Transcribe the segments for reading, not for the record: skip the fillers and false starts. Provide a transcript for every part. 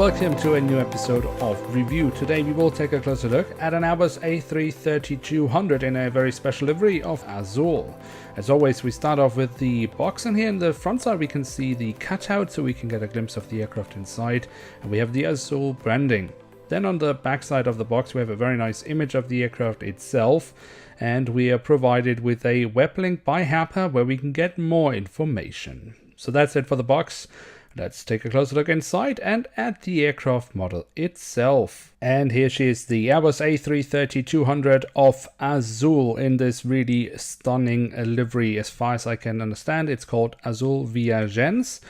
welcome to a new episode of Review. Today we will take a closer look at an Airbus A330-200 in a very special livery of Azul. As always, we start off with the box, and here in the front side we can see the cutout so we can get a glimpse of the aircraft inside, and we have the Azul branding. Then on the back side of the box we have a very nice image of the aircraft itself, and we are provided with a web link by Herpa where we can get more information. So that's it for the box. Let's take a closer look inside and at the aircraft model itself. And here she is, the Airbus A330-200 of Azul in this really stunning livery. As far as I can understand, it's called Azul Viagens,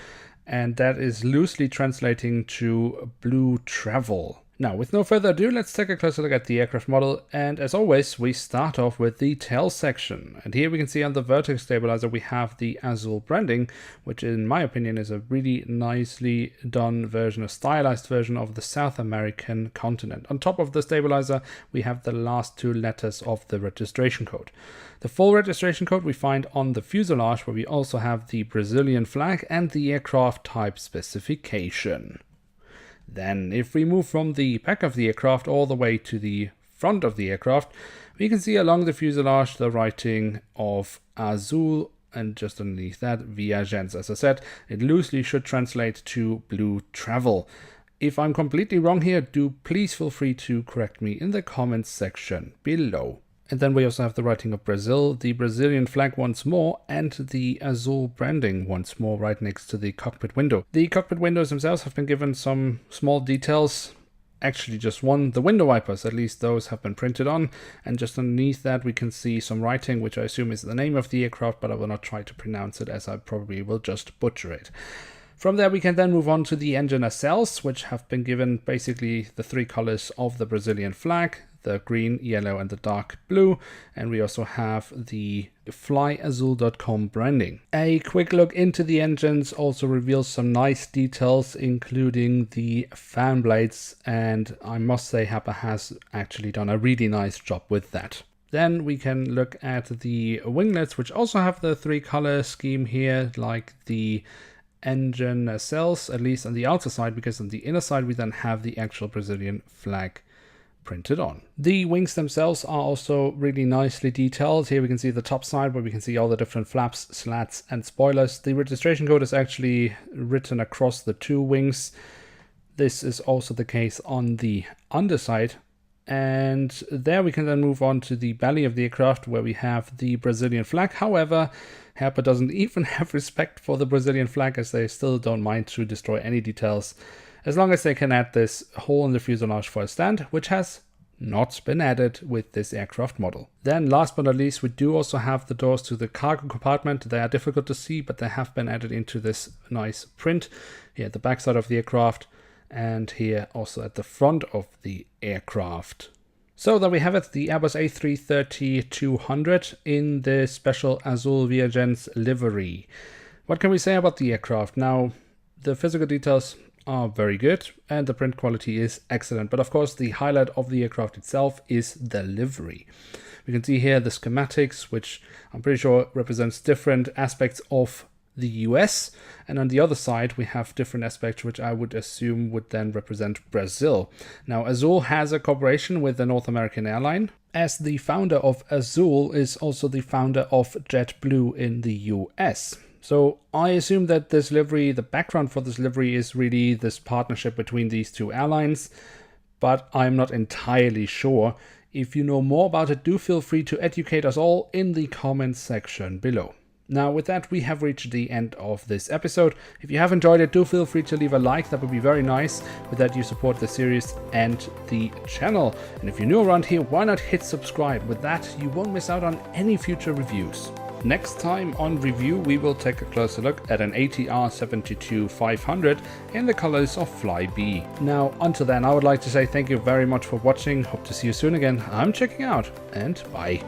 and that is loosely translating to Blue Travel. Now, with no further ado, let's take a closer look at the aircraft model, and as always, we start off with the tail section. And here we can see on the vertex stabilizer we have the Azul branding, which in my opinion is a really nicely done version, a stylized version of the South American continent. On top of the stabilizer, we have the last two letters of the registration code. The full registration code we find on the fuselage, where we also have the Brazilian flag and the aircraft type specification. Then, if we move from the back of the aircraft all the way to the front of the aircraft, we can see along the fuselage the writing of Azul, and just underneath that, Viagens. As I said, it loosely should translate to Blue Travel. If I'm completely wrong here, do please feel free to correct me in the comments section below. And then we also have the writing of Brazil, the Brazilian flag once more, and the Azul branding once more right next to the cockpit window. The cockpit windows themselves have been given some small details. Actually just one, the window wipers, at least those have been printed on. And just underneath that we can see some writing, which I assume is the name of the aircraft, but I will not try to pronounce it as I probably will just butcher it. From there we can then move on to the engine nacelles, which have been given basically the three colors of the Brazilian flag, the green, yellow and the dark blue, and we also have the flyazul.com branding. A quick look into the engines also reveals some nice details, including the fan blades, and I must say Herpa has actually done a really nice job with that. Then we can look at the winglets, which also have the three color scheme here, like the engine nacelles, at least on the outer side, because on the inner side we then have the actual Brazilian flag printed on. The wings themselves are also really nicely detailed. Here we can see the top side where we can see all the different flaps, slats and spoilers. The registration code is actually written across the two wings. This is also the case on the underside. And there we can then move on to the belly of the aircraft where we have the Brazilian flag. However, Herpa doesn't even have respect for the Brazilian flag, as they still don't mind to destroy any details, as long as they can add this hole in the fuselage for a stand, which has not been added with this aircraft model. Then last but not least, we do also have the doors to the cargo compartment. They are difficult to see, but they have been added into this nice print here at the back side of the aircraft, and here also at the front of the aircraft. So there we have it, the Airbus A330-200 in the special Azul Viagens livery. What can we say about the aircraft? Now, the physical details are very good and the print quality is excellent, but of course the highlight of the aircraft itself is the livery. We can see here the schematics, which I'm pretty sure represents different aspects of the US, and on the other side we have different aspects which I would assume would then represent Brazil. Now, Azul has a cooperation with the North American airline, as the founder of Azul is also the founder of JetBlue in the US. So I assume that this livery, the background for this livery is really this partnership between these two airlines, but I'm not entirely sure. If you know more about it, do feel free to educate us all in the comments section below. Now, with that, we have reached the end of this episode. If you have enjoyed it, do feel free to leave a like. That would be very nice. With that, you support the series and the channel. And if you're new around here, why not hit subscribe? With that, you won't miss out on any future reviews. Next time on Review, we will take a closer look at an ATR-72-500 in the colors of Fly B. Now, until then, I would like to say thank you very much for watching. Hope to see you soon again. I'm checking out, and bye.